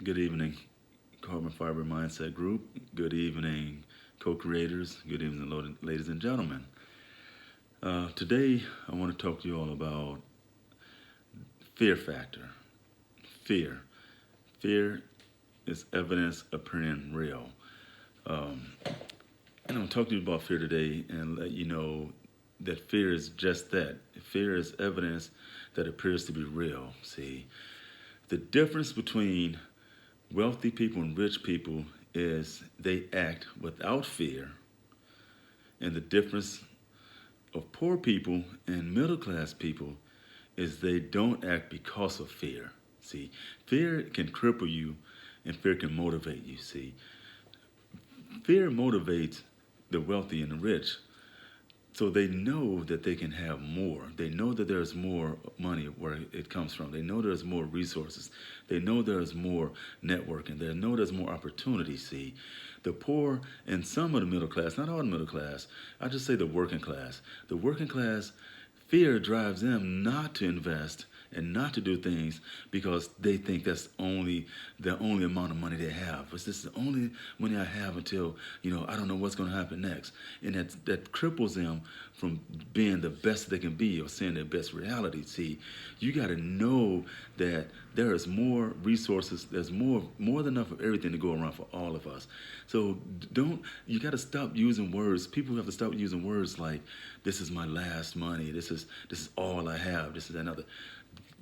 Good evening, Carbon Fiber Mindset Group. Good evening, co-creators. Good evening, ladies and gentlemen. Today, I want to talk to you all about fear factor. Fear. Fear is evidence appearing real. Um, and I'm talking to you about fear today and let you know that fear is just that. Fear is evidence that appears to be real. See, the difference between wealthy people and rich people is they act without fear, and the difference of poor people and middle class people is they don't act because of fear. See, fear can cripple you and fear can motivate you. See, fear motivates the wealthy and the rich so they know that they can have more. They know that there's more money where it comes from. They know there's more resources. They know there's more networking. They know there's more opportunity. See, the poor and some of the middle class, not all the middle class, I just say the working class. The working class, fear drives them not to invest and not to do things because they think that's the only amount of money they have. It's this is the only money I have until I don't know what's going to happen next, and that cripples them from being the best they can be or seeing their best reality. See, you got to know that there is more resources. There's more than enough of everything to go around for all of us. So don't you got to stop using words. People have to stop using words like "this is my last money," "this is all I have," "this is another."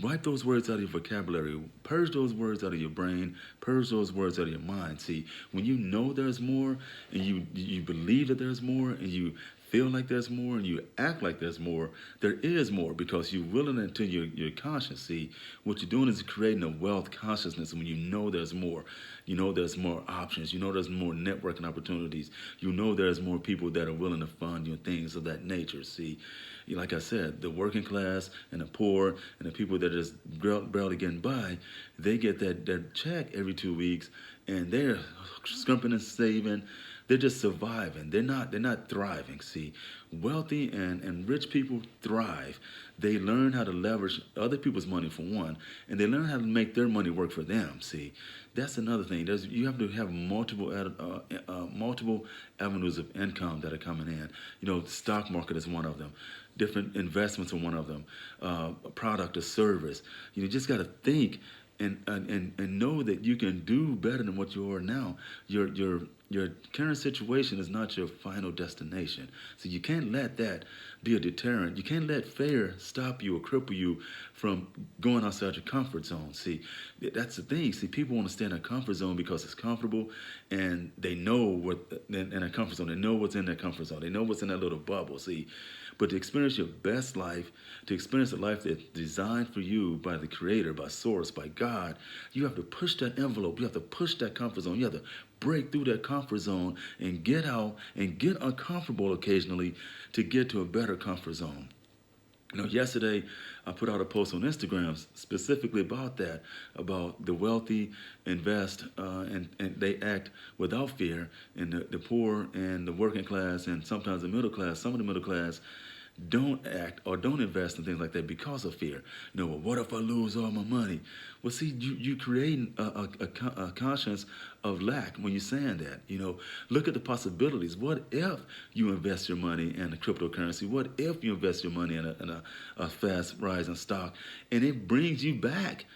Wipe those words out of your vocabulary. Purge those words out of your brain. Purge those words out of your mind. See, when you know there's more, and you believe that there's more, and you feel like there's more, and you act like there's more, there is more because you're willing into your conscience. See, what you're doing is creating a wealth consciousness. When you know there's more, you know there's more options. You know there's more networking opportunities. You know there's more people that are willing to fund you and things of that nature. See, like I said, the working class and the poor and the people that are just barely getting by, they get that check every 2 weeks, and they're scrimping and saving. They're just surviving. They're not thriving. See, wealthy and rich people thrive. They learn how to leverage other people's money for one, and they learn how to make their money work for them. See, that's another thing. You have to have multiple avenues of income that are coming in. The stock market is one of them. Different investments are one of them. A product, a service. You just got to think and know that you can do better than what you are now. Your current situation is not your final destination. So you can't let that be a deterrent. You can't let fear stop you or cripple you from going outside your comfort zone. See, that's the thing. See, people want to stay in a comfort zone because it's comfortable and they know what in a comfort zone. They know what's in their comfort zone. They know what's in that little bubble. See, but to experience your best life, to experience a life that's designed for you by the Creator, by Source, by God, you have to push that envelope. You have to push that comfort zone. You have to break through that comfort zone and get out and get uncomfortable occasionally to get to a better comfort zone. Yesterday I put out a post on Instagram specifically about that, about the wealthy invest and they act without fear, and the poor and the working class and sometimes the middle class, some of the middle class don't act or don't invest in things like that because of fear. Well, what if I lose all my money? Well, see, you create a conscience of lack when you're saying that. Look at the possibilities. What if you invest your money in a cryptocurrency? What if you invest your money in a fast rising stock and it brings you back?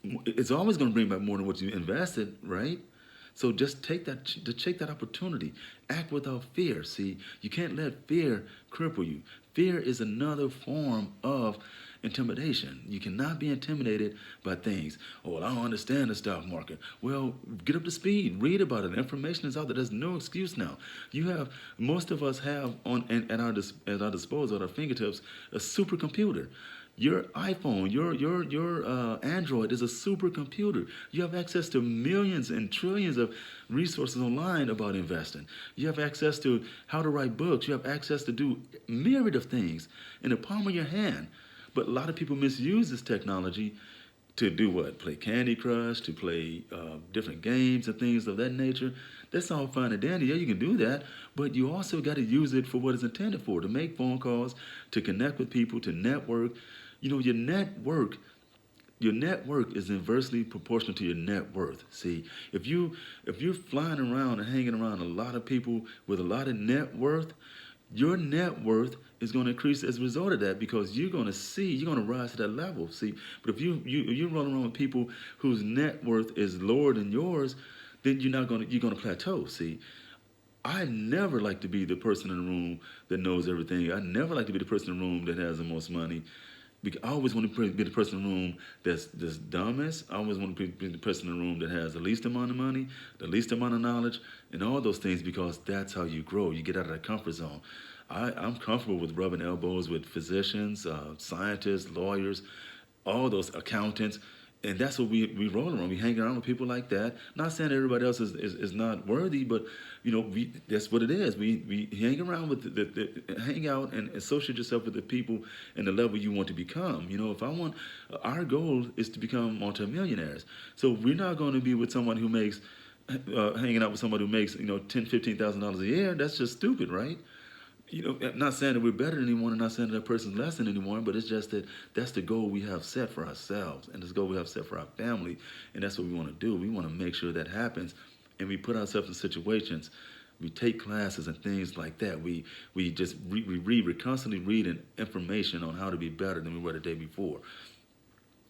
It's always going to bring back more than what you invested, right? So just take that opportunity. Act without fear. See, you can't let fear cripple you. Fear is another form of intimidation. You cannot be intimidated by things. Oh, well, I don't understand the stock market. Well, get up to speed. Read about it. The information is out there. There's no excuse now. Most of us have at our disposal, at our fingertips, a supercomputer. Your iPhone, your Android is a supercomputer. You have access to millions and trillions of resources online about investing. You have access to how to write books. You have access to do myriad of things in the palm of your hand. But a lot of people misuse this technology to do what? Play Candy Crush, to play different games and things of that nature. That's all fine and dandy. Yeah, you can do that, but you also got to use it for what it's intended for, to make phone calls, to connect with people, to network. Your network your net worth is inversely proportional to your net worth. See, if you're flying around and hanging around a lot of people with a lot of net worth, your net worth is going to increase as a result of that, because you're going to rise to that level. See, but if you run around with people whose net worth is lower than yours, then you're going to plateau. See, I never like to be the person in the room that knows everything. I never like to be the person in the room that has the most money. I always want to be the person in the room that's dumbest. I always want to be the person in the room that has the least amount of money, the least amount of knowledge, and all those things, because that's how you grow. You get out of that comfort zone. I'm comfortable with rubbing elbows with physicians, scientists, lawyers, all those accountants. And that's what we roll around. We hang around with people like that. Not saying everybody else is not worthy, but that's what it is. We hang around with hang out and associate yourself with the people and the level you want to become. If I want, our goal is to become multimillionaires. So we're not going to be with someone who makes, hanging out with someone who makes $10,000-$15,000 a year. That's just stupid, right? Not saying that we're better than anyone, and not saying that that person's less than anyone, but it's just that that's the goal we have set for ourselves, and this goal we have set for our family, and that's what we want to do. We want to make sure that happens, and we put ourselves in situations. We take classes and things like that. We read. We're constantly reading information on how to be better than we were the day before.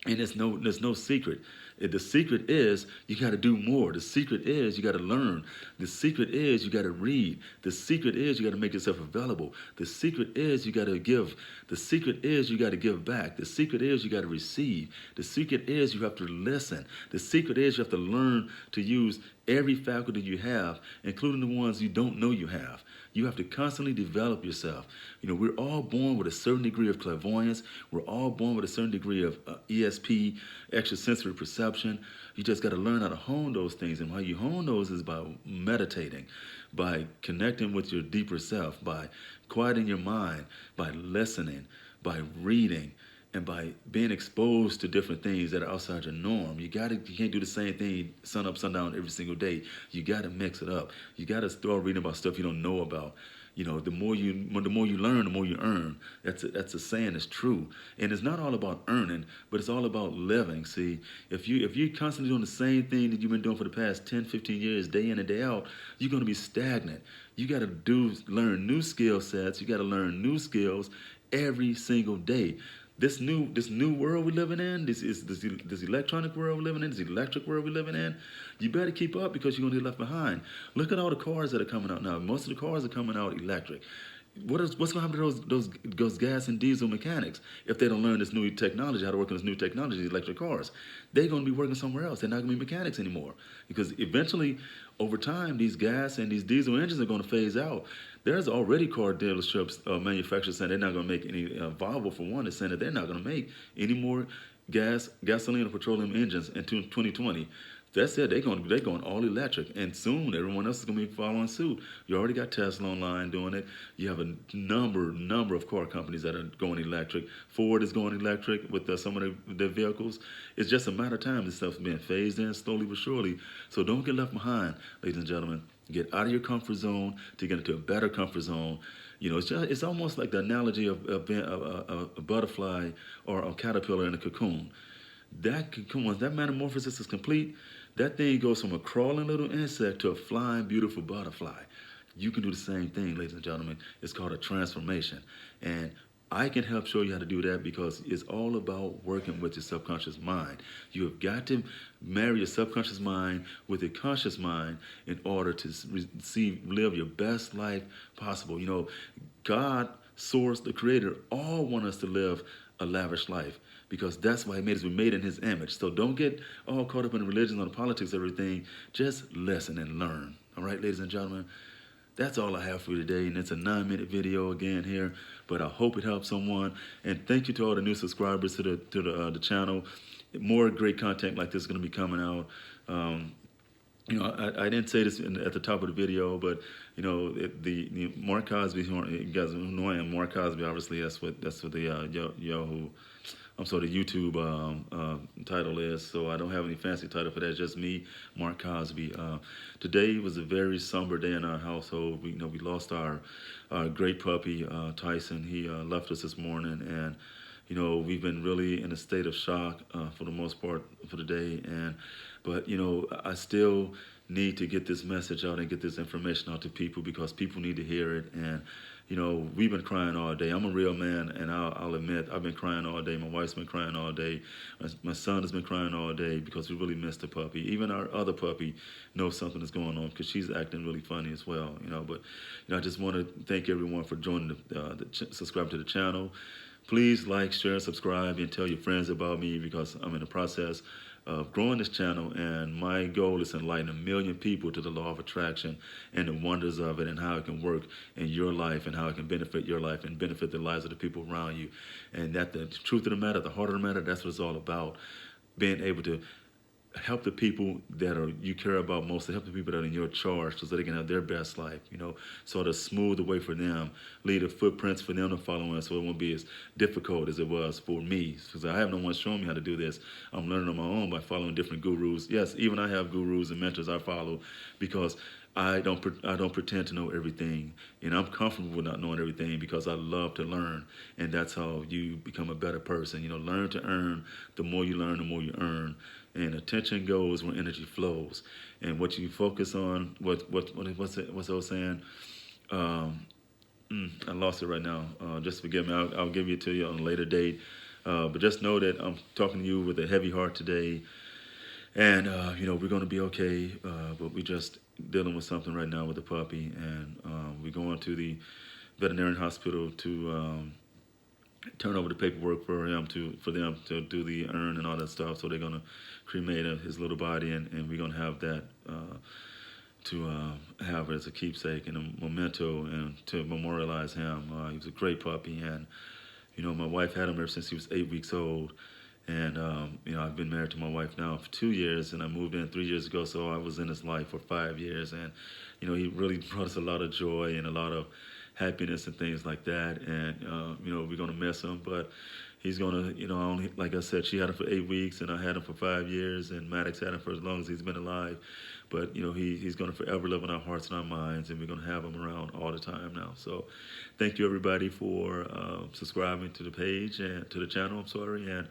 And there's no secret. The secret is you got to do more. The secret is you got to learn. The secret is you got to read. The secret is you got to make yourself available. The secret is you got to give. The secret is you got to give back. The secret is you got to receive. The secret is you have to listen. The secret is you have to learn to use every faculty you have, including the ones you don't know you have. You have to constantly develop yourself. We're all born with a certain degree of clairvoyance. We're all born with a certain degree of ESP, extrasensory perception. You just got to learn how to hone those things. And how you hone those is by meditating, by connecting with your deeper self, by quieting your mind, by listening, by reading, and by being exposed to different things that are outside your norm. You can't do the same thing sun up, sundown every single day. You got to mix it up. You got to start reading about stuff you don't know about. The more you learn, the more you earn. That's a saying that's true. And it's not all about earning, but it's all about living. See, if you're constantly doing the same thing that you've been doing for the past 10, 15 years, day in and day out, you're going to be stagnant. You got to learn new skill sets. You got to learn new skills every single day. This new world we're living in, this electronic world we're living in, this electric world we're living in, you better keep up, because you're going to get left behind. Look at all the cars that are coming out now. Most of the cars are coming out electric. What's going to happen to those gas and diesel mechanics if they don't learn this new technology, how to work on this new technology, these electric cars? They're going to be working somewhere else. They're not going to be mechanics anymore, because eventually, over time, these gas and these diesel engines are going to phase out. There's already car dealerships, manufacturers saying they're not going to make any, Volvo for one is saying that they're not going to make any more gasoline or petroleum engines in 2020. That's it. They're going all electric, and soon everyone else is going to be following suit. You already got Tesla online doing it. You have a number of car companies that are going electric. Ford is going electric with some of their vehicles. It's just a matter of time. This stuff's being phased in slowly but surely. So don't get left behind, ladies and gentlemen. Get out of your comfort zone to get into a better comfort zone. It's almost like the analogy of being a butterfly or a caterpillar in a cocoon. That cocoon, once that metamorphosis is complete, that thing goes from a crawling little insect to a flying, beautiful butterfly. You can do the same thing, ladies and gentlemen. It's called a transformation. And I can help show you how to do that, because it's all about working with your subconscious mind. You have got to marry your subconscious mind with your conscious mind in order to live your best life possible. God, Source, the Creator, all want us to live a lavish life, because that's why He made us. We're made in His image. So don't get all caught up in the religion or the politics, everything. Just listen and learn. All right, ladies and gentlemen? That's all I have for you today, and it's a 9-minute video again here, but I hope it helps someone. And thank you to all the new subscribers to the channel. More great content like this is going to be coming out. I didn't say this at the top of the video, but the Mark Cosby. You guys know I am Mark Cosby. Obviously, that's what the Yahoo. The YouTube title is. So I don't have any fancy title for that. It's just me, Mark Cosby. Today was a very somber day in our household. We lost our great puppy, Tyson. He left us this morning, and we've been really in a state of shock for the most part for the day, but I still need to get this message out and get this information out to people because people need to hear it. And we've been crying all day. I'm a real man, and I'll admit I've been crying all day. My wife's been crying all day. My son has been crying all day because we really missed the puppy. Even our other puppy knows something is going on because she's acting really funny as well. But I just want to thank everyone for joining subscribe to the channel. Please like, share, subscribe, and tell your friends about me because I'm in the process of growing this channel, and my goal is to enlighten 1 million people to the law of attraction and the wonders of it and how it can work in your life and how it can benefit your life and benefit the lives of the people around you. And that the truth of the matter, the heart of the matter, that's what it's all about. Being able to help the people that you care about most, to help the people that are in your charge so they can have their best life, sort of smooth the way for them, lead the footprints for them to follow in so it won't be as difficult as it was for me. Because I have no one showing me how to do this. I'm learning on my own by following different gurus. Yes, even I have gurus and mentors I follow because I don't pretend to know everything, and I'm comfortable with not knowing everything because I love to learn, and that's how you become a better person. Learn to earn. The more you learn, the more you earn. And attention goes where energy flows. And what you focus on, what's the old saying? I lost it right now. Just forgive me. I'll give it to you on a later date. But just know that I'm talking to you with a heavy heart today. And, we're going to be okay. But we're just dealing with something right now with the puppy. And we're going to the veterinarian hospital to turn over the paperwork for them to do the urn and all that stuff. So they're going to cremate his little body, and we're going to have that to have as a keepsake and a memento and to memorialize him. He was a great puppy, and my wife had him ever since he was 8 weeks old. And I've been married to my wife now for 2 years, and I moved in 3 years ago, so I was in his life for 5 years. And he really brought us a lot of joy and a lot of happiness and things like that. And we're gonna miss him, but he's gonna, only, like I said, she had him for 8 weeks, and I had him for 5 years, and Maddox had him for as long as he's been alive. But he's gonna forever live in our hearts and our minds, and we're gonna have him around all the time now. So, thank you everybody for subscribing to the page and to the channel. I'm sorry, and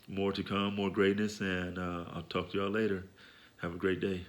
more to come, more greatness, and I'll talk to y'all later. Have a great day.